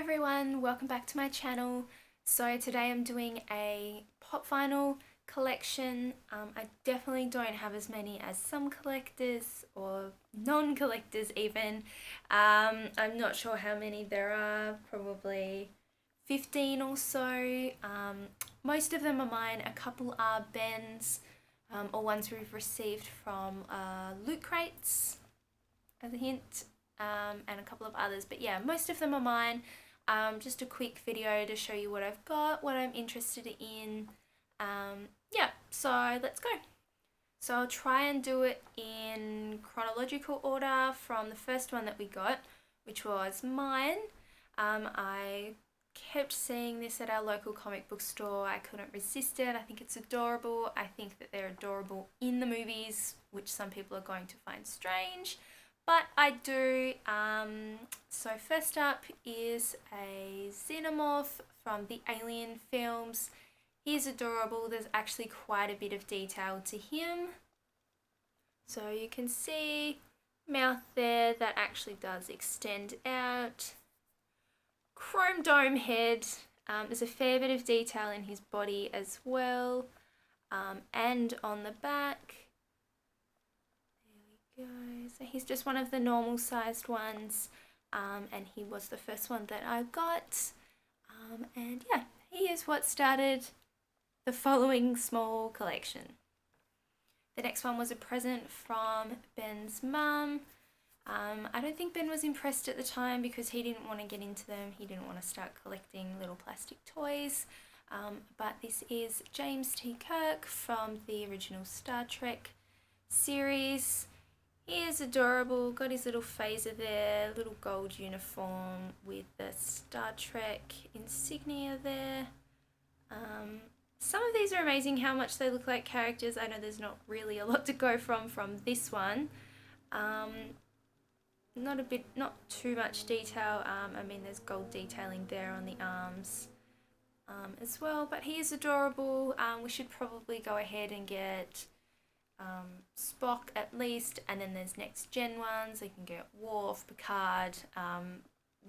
everyone, welcome back to my channel. So today I'm doing a pop vinyl collection. I definitely don't have as many as some collectors or non-collectors even. I'm not sure how many there are, probably 15 or so. Most of them are mine, a couple are Ben's or ones we've received from loot crates as a hint. And a couple of others, but yeah, most of them are mine. Just a quick video to show you what I've got, what I'm interested in. Yeah, so let's go. So I'll try and do it in chronological order from the first one that we got, which was mine. I kept seeing this at our local comic book store. I couldn't resist it. I think it's adorable. I think that they're adorable in the movies, which some people are going to find strange. But I do. So first up is a xenomorph from the Alien films. He's adorable. There's actually quite a bit of detail to him. So you can see mouth there that actually does extend out. Chrome dome head. There's a fair bit of detail in his body as well. And on the back. Go. So he's just one of the normal sized ones, and he was the first one that I got, and yeah, he is what started the following small collection. The next one was a present from Ben's mum. I don't think Ben was impressed at the time because he didn't want to get into them. He didn't want to start collecting little plastic toys, but this is James T. Kirk from the original Star Trek series. He is adorable, got his little phaser there, little gold uniform with the Star Trek insignia there. Some of these are amazing how much they look like characters. I know there's not really a lot to go from this one. Not too much detail. I mean, there's gold detailing there on the arms as well, but he is adorable. We should probably go ahead and get Spock at least, and then there's next gen ones. You can get Worf, Picard.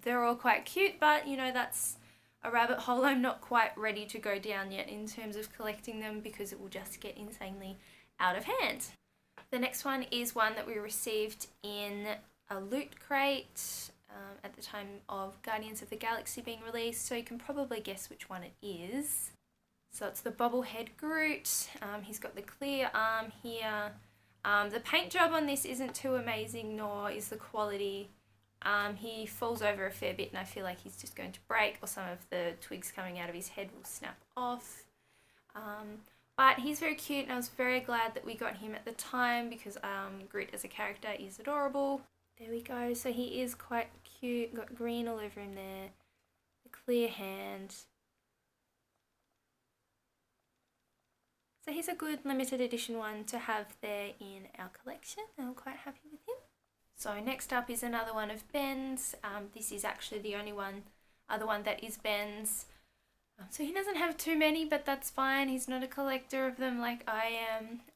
They're all quite cute, but you know, that's a rabbit hole I'm not quite ready to go down yet in terms of collecting them because it will just get insanely out of hand. The next one is one that we received in a loot crate at the time of Guardians of the Galaxy being released, so you can probably guess which one it is. So it's the bobblehead Groot. He's got the clear arm here. The paint job on this isn't too amazing, nor is the quality. He falls over a fair bit and I feel like he's just going to break, or some of the twigs coming out of his head will snap off. But he's very cute and I was very glad that we got him at the time because Groot as a character is adorable. There we go. So he is quite cute. Got green all over him there. The clear hand. So he's a good limited edition one to have there in our collection, and I'm quite happy with him. So next up is another one of Ben's. This is actually the only other one that is Ben's. So he doesn't have too many, but that's fine. He's not a collector of them like I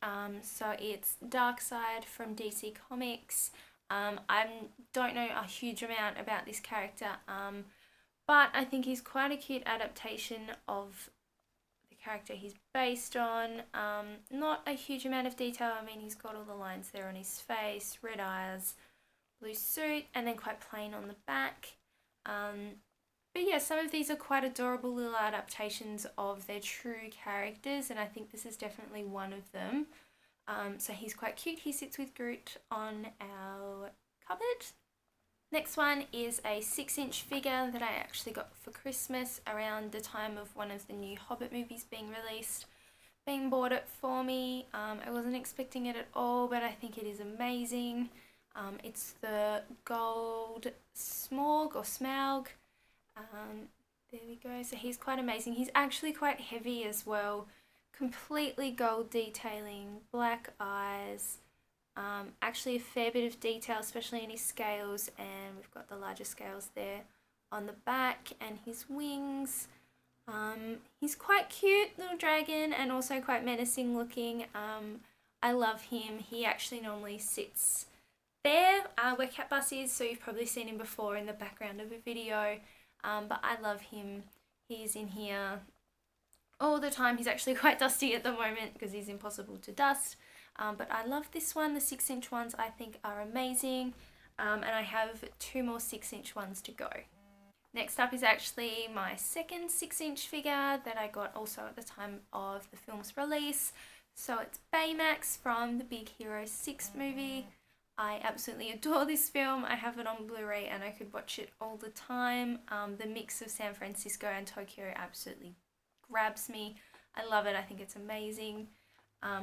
am. So it's Darkside from DC Comics. I don't know a huge amount about this character, but I think he's quite a cute adaptation of character he's based on. Not a huge amount of detail. I mean, he's got all the lines there on his face, red eyes, blue suit, and then quite plain on the back. But yeah, some of these are quite adorable little adaptations of their true characters, and I think this is definitely one of them. So he's quite cute. He sits with Groot on our cupboard. Next one is a 6-inch figure that I actually got for Christmas around the time of one of the new Hobbit movies being released. Bing bought it for me. I wasn't expecting it at all, but I think it is amazing. It's the gold Smorg or Smaug. There we go. So he's quite amazing. He's actually quite heavy as well. Completely gold detailing, black eyes. Actually a fair bit of detail, especially in his scales, and we've got the larger scales there on the back, and his wings. He's quite cute, little dragon, and also quite menacing looking. I love him. He actually normally sits there where Cat Bus is, so you've probably seen him before in the background of a video. but I love him. He's in here all the time. He's actually quite dusty at the moment because he's impossible to dust. But I love this one. The 6-inch ones I think are amazing. And I have 2 more 6-inch ones to go. Next up is actually my second 6-inch figure that I got also at the time of the film's release. So it's Baymax from the Big Hero 6 movie. I absolutely adore this film. I have it on Blu-ray and I could watch it all the time. The mix of San Francisco and Tokyo absolutely grabs me. I love it. I think it's amazing.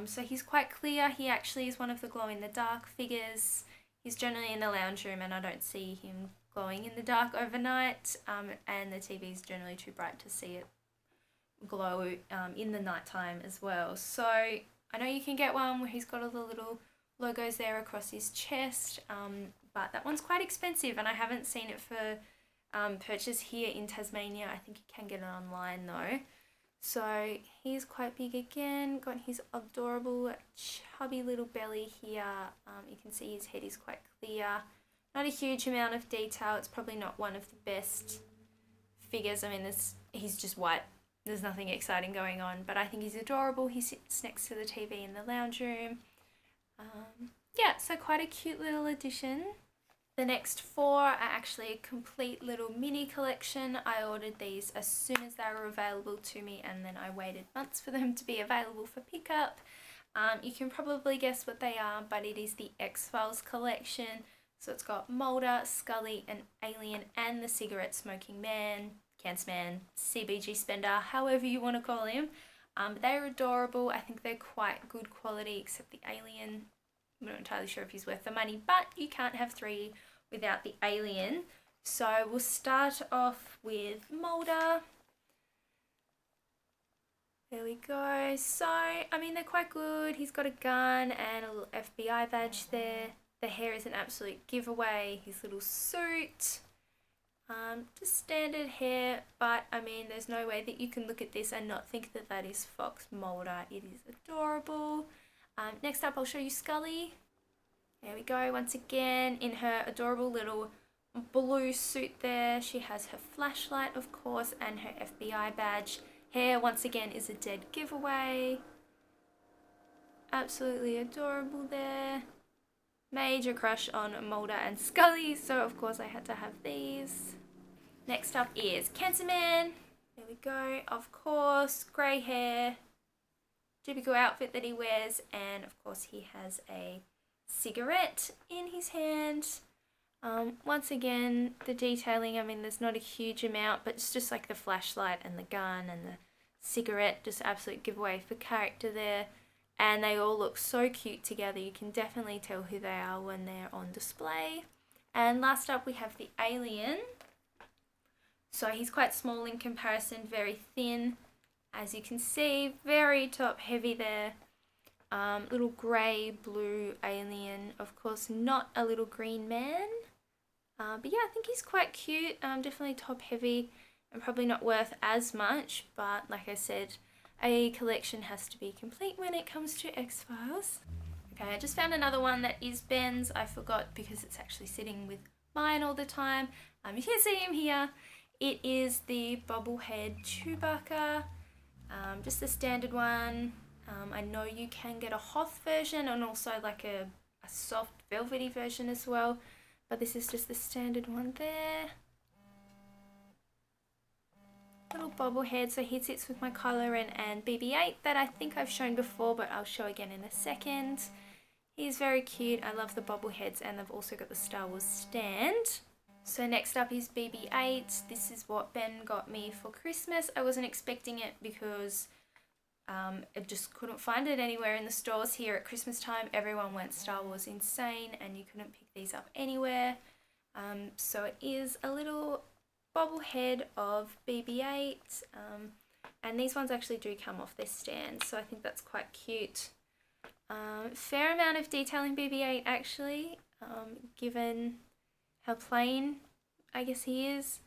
So he's quite clear. He actually is one of the glow-in-the-dark figures. He's generally in the lounge room and I don't see him glowing in the dark overnight. And the TV is generally too bright to see it glow in the nighttime as well. So I know you can get one where he's got all the little logos there across his chest, but that one's quite expensive and I haven't seen it for purchase here in Tasmania. I think you can get it online though. So he's quite big again, got his adorable chubby little belly here. You can see his head is quite clear. Not a huge amount of detail. It's probably not one of the best figures. I mean, he's just white. There's nothing exciting going on, but I think he's adorable. He sits next to the TV in the lounge room. Yeah, so quite a cute little addition. The next 4 are actually a complete little mini collection. I ordered these as soon as they were available to me and then I waited months for them to be available for pickup. You can probably guess what they are, but it is the X-Files collection. So it's got Mulder, Scully, an alien, and the cigarette smoking man, Canceman, CBG spender, however you want to call him. They're adorable. I think they're quite good quality, except the alien. I'm not entirely sure if he's worth the money, but you can't have 3 without the alien. So we'll start off with Mulder. There we go. So, I mean, they're quite good. He's got a gun and a little FBI badge there. The hair is an absolute giveaway. His little suit. Just standard hair, but I mean, there's no way that you can look at this and not think that that is Fox Mulder. It is adorable. Next up, I'll show you Scully. There we go, once again, in her adorable little blue suit there. She has her flashlight, of course, and her FBI badge. Hair, once again, is a dead giveaway. Absolutely adorable there. Major crush on Mulder and Scully, so of course I had to have these. Next up is Cancerman. There we go, of course, grey hair. Typical outfit that he wears, and of course he has a cigarette in his hand. Once again, the detailing, I mean, there's not a huge amount, but it's just like the flashlight and the gun and the cigarette, just absolute giveaway for character there. And they all look so cute together. You can definitely tell who they are when they're on display. And last up we have the alien. So he's quite small in comparison, very thin. As you can see, very top heavy there. Little grey, blue alien. Of course, not a little green man. But yeah, I think he's quite cute. Definitely top heavy and probably not worth as much. But like I said, a collection has to be complete when it comes to X-Files. Okay, I just found another one that is Ben's. I forgot because it's actually sitting with mine all the time. You can see him here. It is the bobblehead Chewbacca. Just the standard one. I know you can get a Hoth version and also like a soft velvety version as well. But this is just the standard one there. Little bobblehead, so he sits with my Kylo Ren and BB-8 that I think I've shown before, but I'll show again in a second. He's very cute. I love the bobbleheads, and they've also got the Star Wars stand. So next up is BB-8. This is what Ben got me for Christmas. I wasn't expecting it because I just couldn't find it anywhere in the stores here at Christmas time. Everyone went Star Wars insane and you couldn't pick these up anywhere. So it is a little bobblehead of BB-8, and these ones actually do come off their stand, so I think that's quite cute. Fair amount of detail in BB-8 actually, given how plain I guess he is,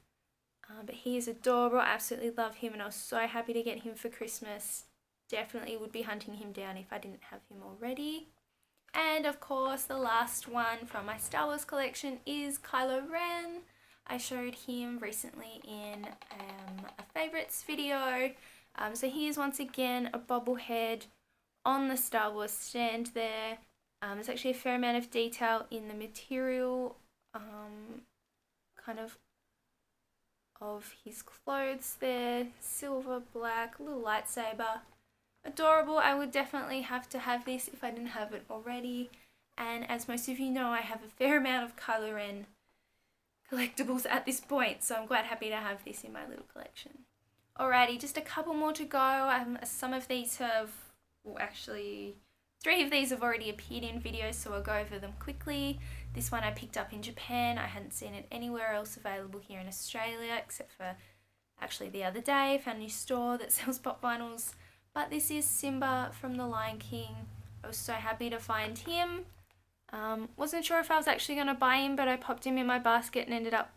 but he is adorable. I absolutely love him and I was so happy to get him for Christmas. Definitely would be hunting him down if I didn't have him already. And of course the last one from my Star Wars collection is Kylo Ren. I showed him recently in a favourites video. So here's once again a bobblehead on the Star Wars stand there. There's actually a fair amount of detail in the material, kind of his clothes there. Silver, black, little lightsaber. Adorable. I would definitely have to have this if I didn't have it already. And as most of you know, I have a fair amount of Kylo Ren collectibles at this point, so I'm quite happy to have this in my little collection. Alrighty, just a couple more to go. Some of these have, well actually 3 of these have already appeared in videos, so I'll go over them quickly. This one I picked up in Japan. I hadn't seen it anywhere else available here in Australia, except for actually the other day. I found a new store that sells pop vinyls. But this is Simba from The Lion King. I was so happy to find him. Wasn't sure if I was actually going to buy him, but I popped him in my basket and ended up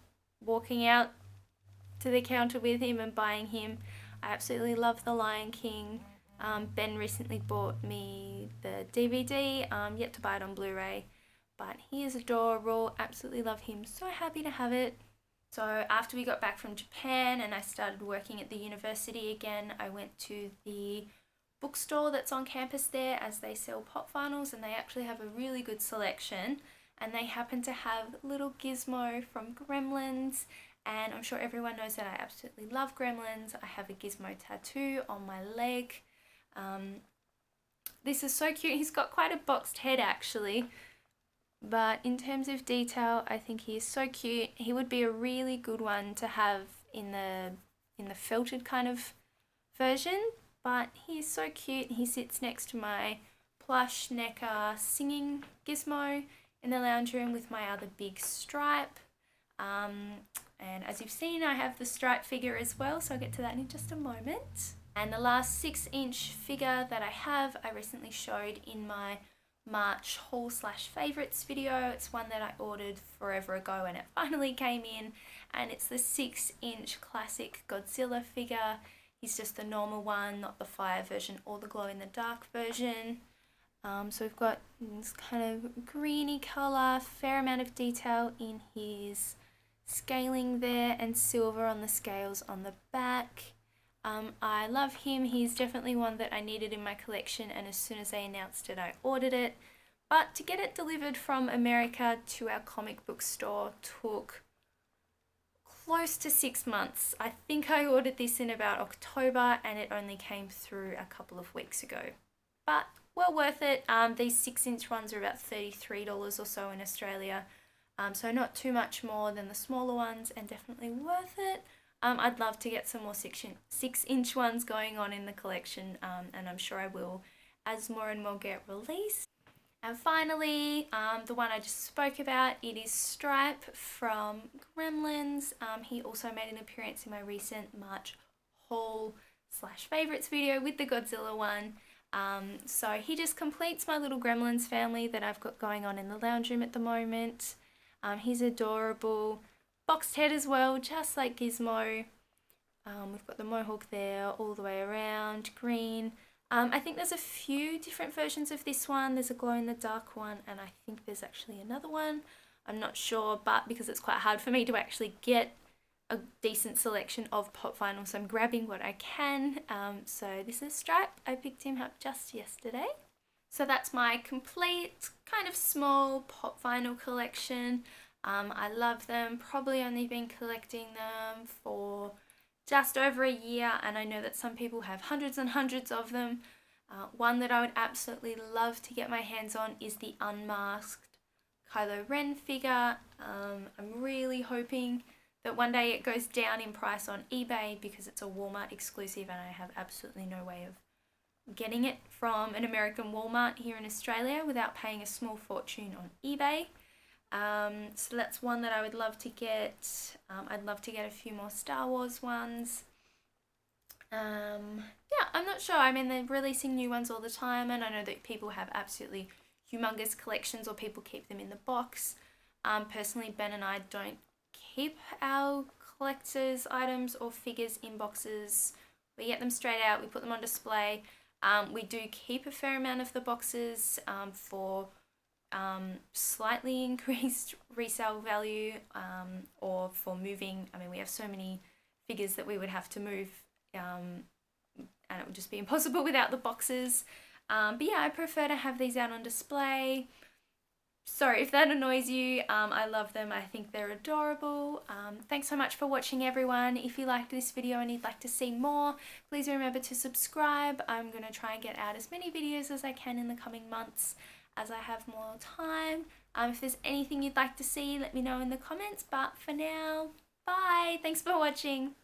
walking out to the counter with him and buying him. I absolutely love The Lion King. Ben recently bought me the DVD, yet to buy it on Blu-ray, but he is adorable. Absolutely love him. So happy to have it. So after we got back from Japan and I started working at the university again, I went to the bookstore that's on campus there, as they sell pop vinyls, and they actually have a really good selection, and they happen to have little Gizmo from Gremlins, and I'm sure everyone knows that I absolutely love Gremlins. I have a Gizmo tattoo on my leg. This is so cute. He's got quite a boxed head actually, but in terms of detail I think he is so cute. He would be a really good one to have in the felted kind of version. But he is so cute. He sits next to my plush NECA singing Gizmo in the lounge room with my other big Stripe. And as you've seen, I have the Stripe figure as well, so I'll get to that in just a moment. And the last 6-inch figure that I have, I recently showed in my March haul/favourites video. It's one that I ordered forever ago and it finally came in, and it's the 6-inch classic Godzilla figure. He's just the normal one, not the fire version or the glow-in-the-dark version. So we've got this kind of greeny colour, fair amount of detail in his scaling there, and silver on the scales on the back. I love him. He's definitely one that I needed in my collection, and as soon as they announced it, I ordered it. But to get it delivered from America to our comic book store took close to 6 months. I think I ordered this in about October and it only came through a couple of weeks ago. But well worth it. These 6-inch ones are about $33 or so in Australia. So not too much more than the smaller ones, and definitely worth it. I'd love to get some more 6-inch ones going on in the collection, and I'm sure I will as more and more get released. And finally, the one I just spoke about, it is Stripe from Gremlins. He also made an appearance in my recent March haul/favourites video with the Godzilla one. So he just completes my little Gremlins family that I've got going on in the lounge room at the moment. He's adorable. Boxed head as well, just like Gizmo. We've got the mohawk there all the way around, green. I think there's a few different versions of this one. There's a glow-in-the-dark one, and I think there's actually another one. I'm not sure, but because it's quite hard for me to actually get a decent selection of pop vinyls, I'm grabbing what I can. So this is Stripe. I picked him up just yesterday. So that's my complete kind of small pop vinyl collection. I love them. Probably only been collecting them for just over a year, and I know that some people have hundreds and hundreds of them. One that I would absolutely love to get my hands on is the unmasked Kylo Ren figure. I'm really hoping that one day it goes down in price on eBay, because it's a Walmart exclusive and I have absolutely no way of getting it from an American Walmart here in Australia without paying a small fortune on eBay. So that's one that I would love to get. I'd love to get a few more Star Wars ones. Yeah, I'm not sure. I mean, they're releasing new ones all the time, and I know that people have absolutely humongous collections, or people keep them in the box. Personally, Ben and I don't keep our collector's items or figures in boxes. We get them straight out, we put them on display. We do keep a fair amount of the boxes for slightly increased resale value, or for moving. I mean, we have so many figures that we would have to move, and it would just be impossible without the boxes. But yeah, I prefer to have these out on display. Sorry if that annoys you. I love them. I think they're adorable. Thanks so much for watching, everyone. If you liked this video and you'd like to see more, please remember to subscribe. I'm going to try and get out as many videos as I can in the coming months as I have more time. If there's anything you'd like to see, let me know in the comments. But for now, bye. Thanks for watching.